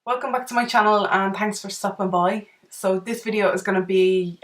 Welcome back to my channel and thanks for stopping by. So this video is going to be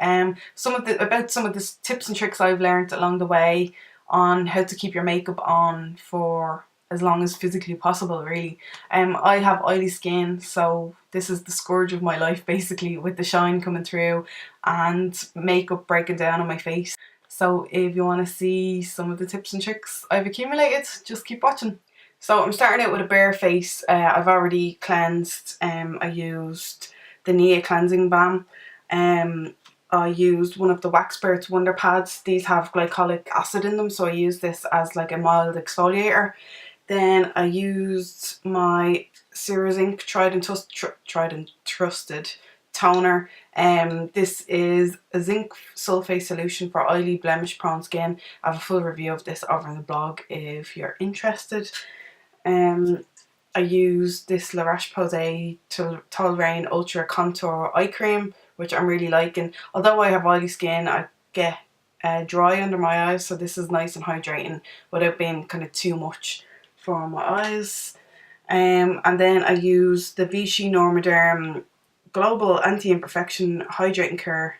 some of the tips and tricks I've learned along the way on how to keep your makeup on for as long as physically possible, really. I have oily skin, so this is the scourge of my life basically, with the shine coming through and makeup breaking down on my face. So if you want to see some of the tips and tricks I've accumulated, just keep watching. So I'm starting out with a bare face. I've already cleansed. I used the Nia cleansing balm. I used one of the Wax Spirits Wonder Pads. These have glycolic acid in them, so I use this as like a mild exfoliator. Then I used my Cerazink tried and trusted toner. This is a zinc sulfate solution for oily, blemish prone skin. I have a full review of this over on the blog if you're interested. I use this La Roche-Posay Tolraine Ultra Contour Eye Cream, which I'm really liking. Although I have oily skin, I get dry under my eyes, so this is nice and hydrating without being kind of too much for my eyes. And then I use the Vichy Normaderm Global Anti-Imperfection Hydrating Care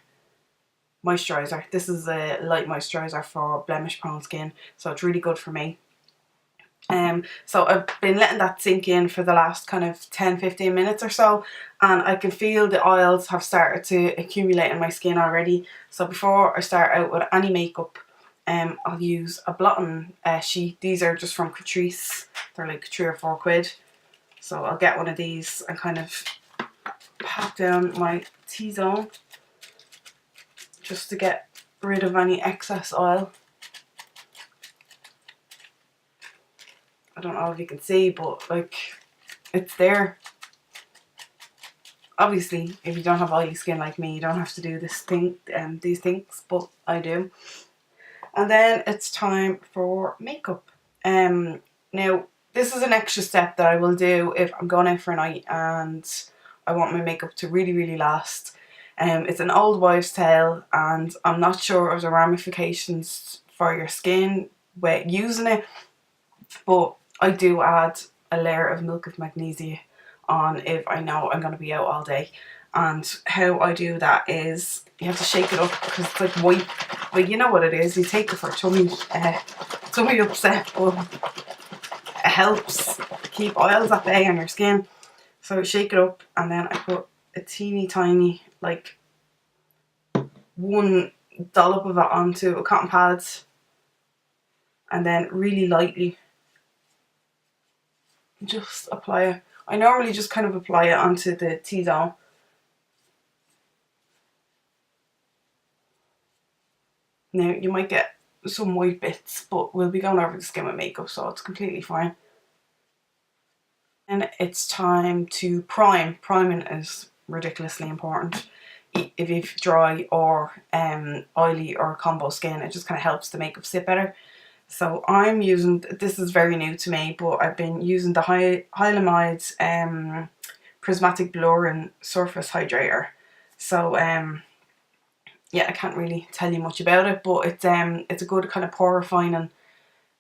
Moisturiser. This is a light moisturiser for blemish prone skin, so it's really good for me. So I've been letting that sink in for the last kind of 10-15 minutes or so, and I can feel the oils have started to accumulate in my skin already. So before I start out with any makeup, I'll use a blotting sheet. These are just from Catrice. They're like £3 or £4. So I'll get one of these and kind of pat down my T-zone just to get rid of any excess oil. I don't know if you can see, but like, it's there. Obviously, if you don't have oily skin like me, you don't have to do these things, but I do. And then it's time for makeup. Now, this is an extra step that I will do if I'm going out for a night and I want my makeup to really, really last. It's an old wives' tale, and I'm not sure of the ramifications for your skin with using it, but I do add a layer of milk of magnesia on if I know I'm going to be out all day. And how I do that is you have to shake it up because it's like white. Well, you know what it is. You take it for tummy upset, but it helps keep oils at bay on your skin. So shake it up, and then I put a teeny tiny, like, one dollop of it onto a cotton pad, and then really lightly just apply it. I normally just kind of apply it onto the T-zone. Now, you might get some white bits, but we'll be going over the skin with makeup, so it's completely fine. And it's time to prime. Priming is ridiculously important. If you've dry or oily or combo skin, it just kind of helps the makeup sit better. So I'm using, this is very new to me, but I've been using the Hylamide Prismatic Blurring Surface Hydrator. So yeah, I can't really tell you much about it, but it's a good kind of pore refining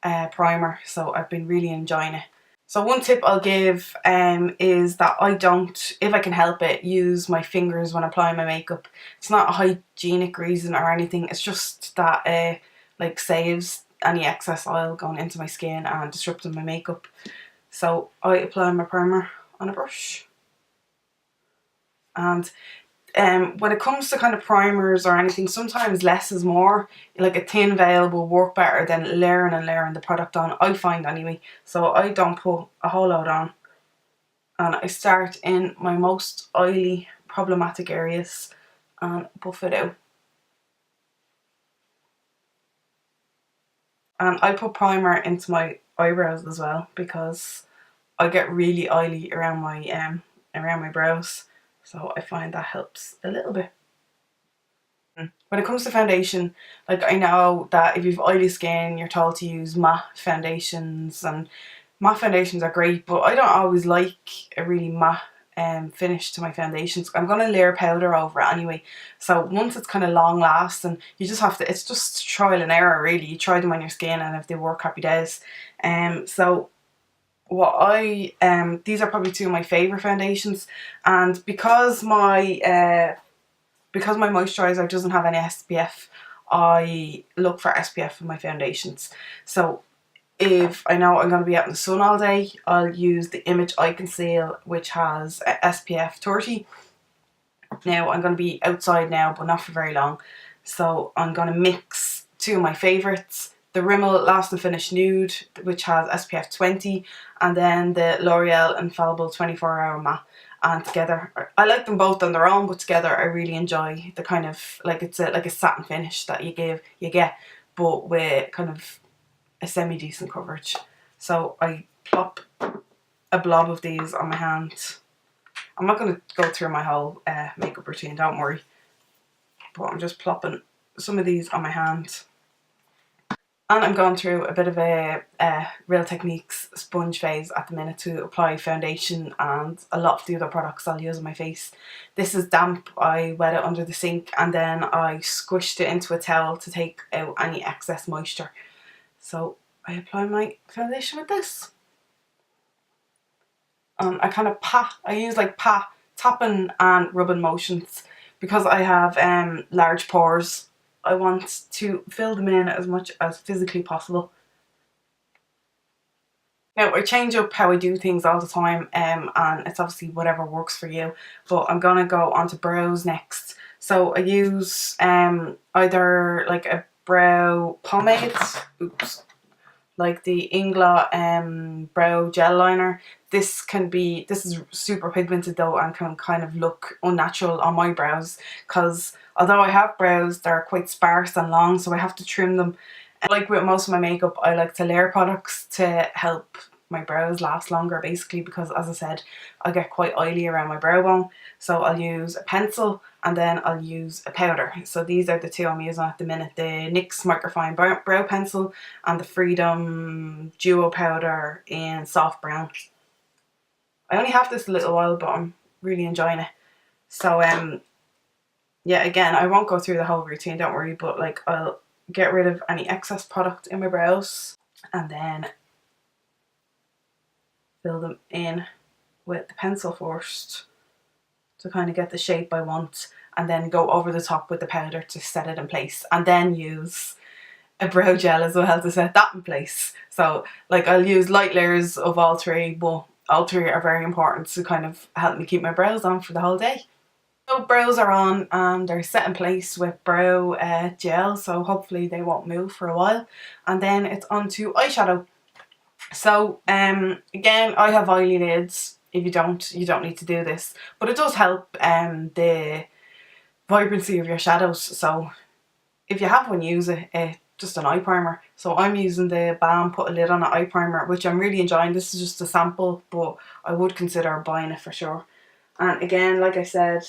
primer, so I've been really enjoying it. So one tip I'll give is that I don't, if I can help it, use my fingers when applying my makeup. It's not a hygienic reason or anything, it's just that like saves any excess oil going into my skin and disrupting my makeup. So I apply my primer on a brush. And when it comes to kind of primers or anything, sometimes less is more. Like a thin veil will work better than layering and layering the product on, I find anyway. So I don't put a whole lot on. And I start in my most oily, problematic areas and buff it out. And I put primer into my eyebrows as well because I get really oily around my brows. So I find that helps a little bit. When it comes to foundation, like, I know that if you've oily skin, you're told to use matte foundations, and matte foundations are great, but I don't always like a really matte finish to my foundations. I'm going to layer powder over it anyway, so once it's kind of long lasting, you just have to, it's just trial and error really. You try them on your skin, and if they work, happy days. So these are probably two of my favourite foundations, and because my moisturiser doesn't have any SPF, I look for SPF in my foundations. So if I know I'm going to be out in the sun all day, I'll use the Image Eye Conceal, which has SPF 30. Now I'm going to be outside now, but not for very long, so I'm going to mix two of my favourites, the Rimmel Last and Finish Nude, which has SPF 20, and then the L'Oreal Infallible 24-Hour Matte. And together, I like them both on their own, but together I really enjoy the kind of, like, it's like a satin finish that you get, but with kind of a semi-decent coverage. So I plop a blob of these on my hand. I'm not going to go through my whole makeup routine, don't worry, but I'm just plopping some of these on my hand. And I'm going through a bit of a Real Techniques sponge phase at the minute to apply foundation and a lot of the other products I'll use on my face. This is damp. I wet it under the sink and then I squished it into a towel to take out any excess moisture. So I apply my foundation with this. I kind of I use like tapping and rubbing motions because I have large pores. I want to fill them in as much as physically possible. Now I change up how I do things all the time, and it's obviously whatever works for you, but I'm gonna go on to brows next. So I use either like a brow pomade, like the Inglot brow gel liner. This is super pigmented though and can kind of look unnatural on my brows, because although I have brows, they're quite sparse and long, so I have to trim them. And like with most of my makeup, I like to layer products to help my brows last longer, basically, because as I said, I get quite oily around my brow bone. So I'll use a pencil and then I'll use a powder. So these are the two I'm using at the minute, the NYX Microfine Brow Pencil and the Freedom Duo Powder in Soft Brown. I only have this a little while, but I'm really enjoying it. So yeah, again, I won't go through the whole routine, don't worry, but like I'll get rid of any excess product in my brows and then fill them in with the pencil first to kind of get the shape I want, and then go over the top with the powder to set it in place, and then use a brow gel as well to set that in place. So like I'll use light layers of all three, but all three are very important to kind of help me keep my brows on for the whole day. So brows are on and they're set in place with brow gel, so hopefully they won't move for a while. And then it's on to eyeshadow. So again, I have oily lids. If you don't need to do this, but it does help the vibrancy of your shadows. So if you have one, use it. Just an eye primer. So I'm using the Balm Put a Lid on It eye primer, which I'm really enjoying. This is just a sample, but I would consider buying it for sure. And again, like I said,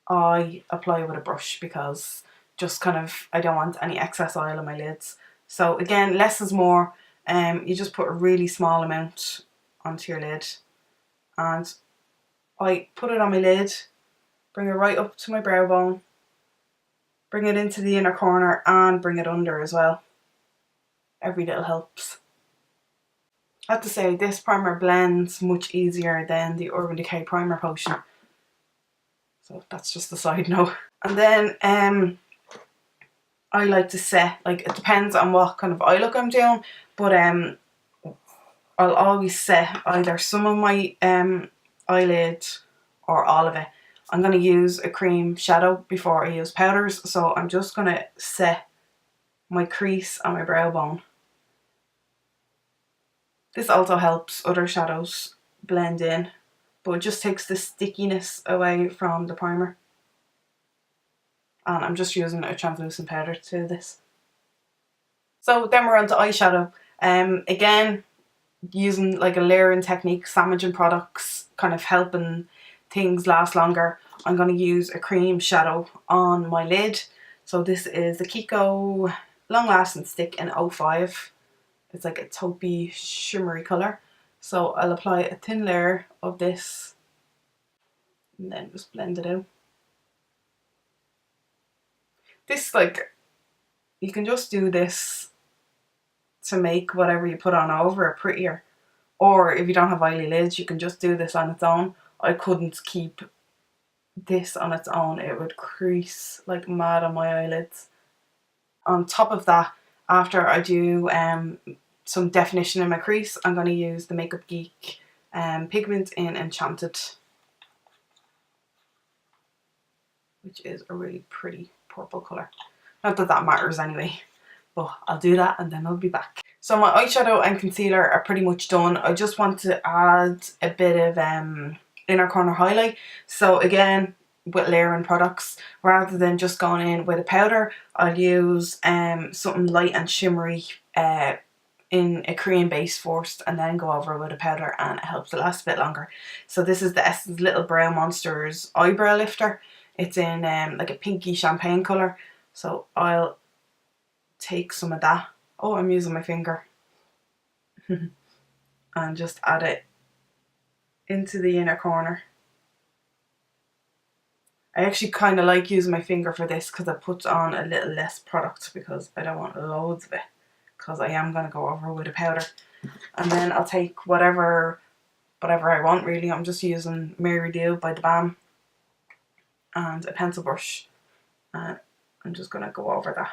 I apply with a brush because just kind of, I don't want any excess oil on my lids. So again, less is more. You just put a really small amount onto your lid, and I put it on my lid, bring it right up to my brow bone, bring it into the inner corner and bring it under as well. Every little helps. I have to say, this primer blends much easier than the Urban Decay Primer Potion. So that's just a side note. And then I like to set, like, it depends on what kind of eye look I'm doing, but I'll always set either some of my eyelid or all of it. I'm going to use a cream shadow before I use powders, so I'm just going to set my crease on my brow bone. This also helps other shadows blend in, but it just takes the stickiness away from the primer. And I'm just using a translucent powder to do this. So then we're on to eyeshadow. Again, using like a layering technique, sandwiching products, kind of helping things last longer. I'm going to use a cream shadow on my lid. So this is the Kiko Long Lasting Stick in 05. It's like a taupey shimmery colour. So I'll apply a thin layer of this and then just blend it out. This, like, you can just do this to make whatever you put on over it prettier. Or if you don't have oily lids, you can just do this on its own. I couldn't keep this on its own. It would crease like mad on my eyelids. On top of that, after I do some definition in my crease, I'm going to use the Makeup Geek pigment in Enchanted, which is a really pretty purple colour. Not that that matters anyway, but I'll do that and then I'll be back. So my eyeshadow and concealer are pretty much done. I just want to add a bit of inner corner highlight. So again, with layering products, rather than just going in with a powder, I'll use something light and shimmery in a cream base first, and then go over with a powder, and it helps it last a bit longer. So this is the Essence Little Brown Monsters Eyebrow Lifter. It's in like a pinky champagne colour. So I'll take some of that. Oh, I'm using my finger. And just add it into the inner corner. I actually kind of like using my finger for this because it puts on a little less product, because I don't want loads of it, because I am going to go over with a powder. And then I'll take whatever I want really. I'm just using Mary Dew by the Balm and a pencil brush, and I'm just going to go over that.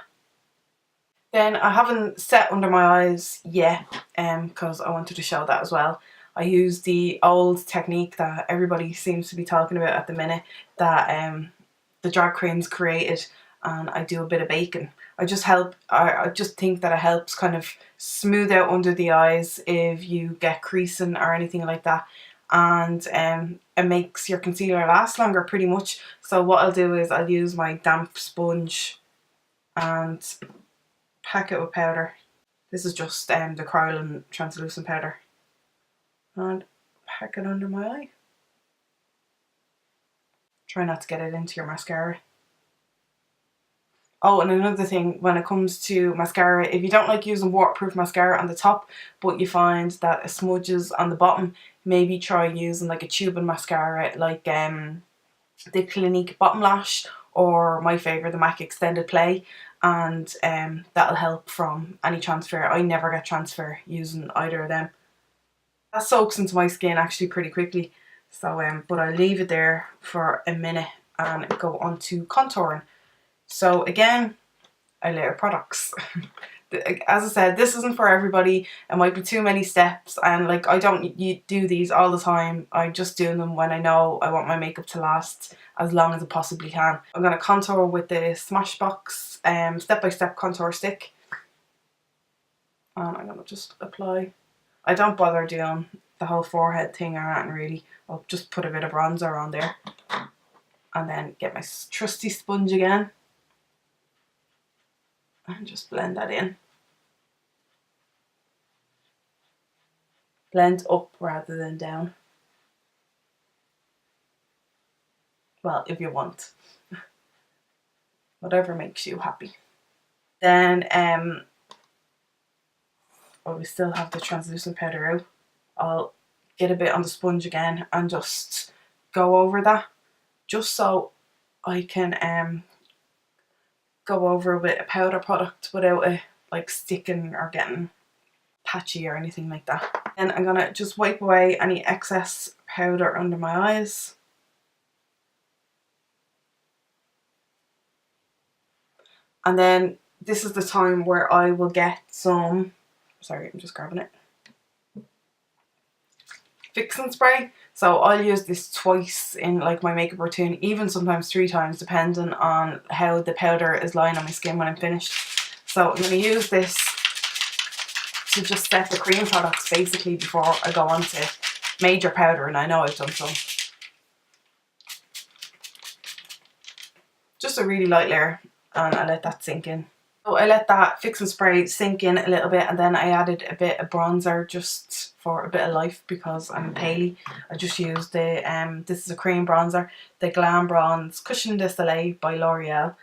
Then I haven't set under my eyes yet, because I wanted to show that as well. I use the old technique that everybody seems to be talking about at the minute, that the drag queens created, and I do a bit of baking. I just think that it helps kind of smooth out under the eyes if you get creasing or anything like that, and it makes your concealer last longer pretty much. So what I'll do is I'll use my damp sponge and pack it with powder. This is just the Kryolan translucent powder, and pack it under my eye. Try not to get it into your mascara. Oh, and another thing, when it comes to mascara, if you don't like using waterproof mascara on the top, but you find that it smudges on the bottom, maybe try using like a tubing mascara, like the Clinique Bottom Lash, or my favourite, the MAC Extended Play, and that'll help from any transfer. I never get transfer using either of them. That soaks into my skin actually pretty quickly, so but I leave it there for a minute and go on to contouring. So again, I layer products. As I said, this isn't for everybody. It might be too many steps, and like I don't do these all the time. I just do them when I know I want my makeup to last as long as it possibly can. I'm going to contour with the Smashbox Step by Step contour stick, and I'm going to just apply. I don't bother doing the whole forehead thing or anything really. I'll just put a bit of bronzer on there, and then get my trusty sponge again and just blend that in. Blend up rather than down. Well, if you want. Whatever makes you happy. Then we still have the translucent powder out. I'll get a bit on the sponge again and just go over that, just so I can go over with a powder product without it like sticking or getting patchy or anything like that. And I'm gonna just wipe away any excess powder under my eyes. And then this is the time where I will get some, sorry, I'm just grabbing it, fixing spray. So I'll use this twice in like my makeup routine, even sometimes 3 times, depending on how the powder is lying on my skin when I'm finished. So I'm going to use this to just set the cream products basically before I go on to major powder, and I know I've done some. Just a really light layer, and I let that sink in. So I let that fix and spray sink in a little bit, and then I added a bit of bronzer just for a bit of life because I'm paley. I just used the this is a cream bronzer, the Glam Bronze Cushion de Soleil by L'Oreal.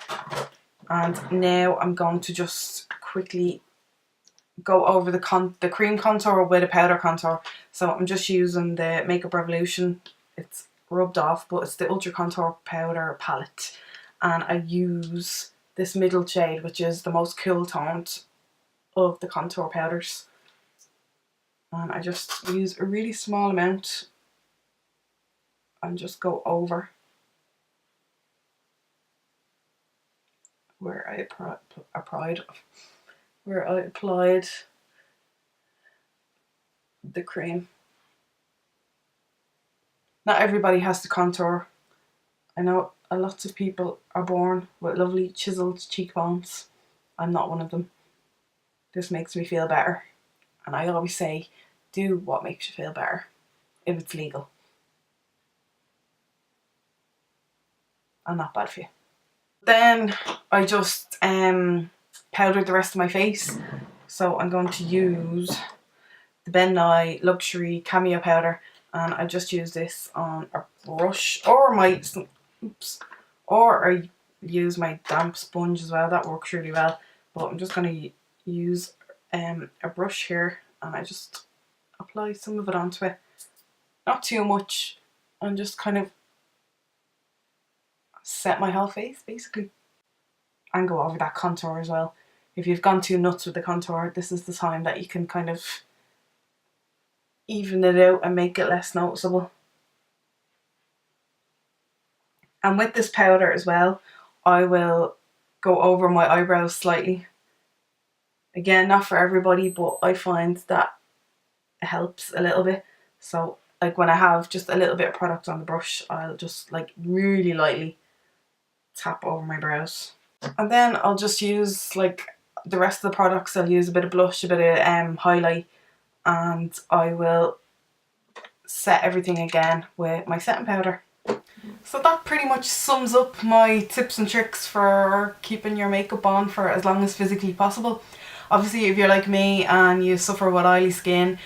And now I'm going to just quickly go over the cream contour with a powder contour. So I'm just using the Makeup Revolution. It's rubbed off, but it's the Ultra Contour Powder palette, and I use this middle shade, which is the most cool toned of the contour powders. And I just use a really small amount and just go over where I applied the cream. Not everybody has to contour. I know lots of people are born with lovely chiseled cheekbones. I'm not one of them. This makes me feel better. And I always say, do what makes you feel better, if it's legal. And not bad for you. Then I just powdered the rest of my face. So I'm going to use the Ben Nye Luxury Cameo Powder. And I just use this on a brush or I use my damp sponge as well. That works really well. But I'm just going to use a brush here, and I just apply some of it onto it. Not too much, and just kind of set my whole face basically. And go over that contour as well. If you've gone too nuts with the contour, this is the time that you can kind of even it out and make it less noticeable. And with this powder as well, I will go over my eyebrows slightly. Again, not for everybody, but I find that it helps a little bit. So like when I have just a little bit of product on the brush, I'll just like really lightly tap over my brows. And then I'll just use like the rest of the products. I'll use a bit of blush, a bit of highlight, and I will set everything again with my setting powder. So that pretty much sums up my tips and tricks for keeping your makeup on for as long as physically possible. Obviously, if you're like me and you suffer with oily skin,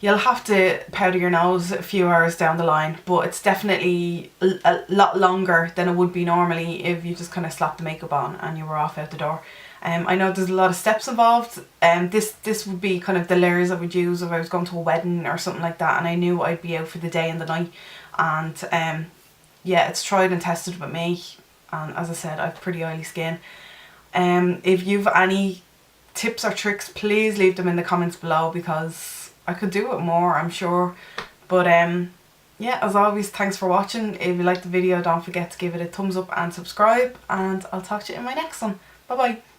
you'll have to powder your nose a few hours down the line, but it's definitely a lot longer than it would be normally if you just kind of slapped the makeup on and you were off out the door. I know there's a lot of steps involved, and this would be kind of the layers I would use if I was going to a wedding or something like that and I knew I'd be out for the day and the night. And yeah, it's tried and tested with me, and as I said, I have pretty oily skin. If you've any tips or tricks, please leave them in the comments below, because I could do it more, I'm sure. But yeah, as always, thanks for watching. If you liked the video, don't forget to give it a thumbs up and subscribe, and I'll talk to you in my next one. Bye bye.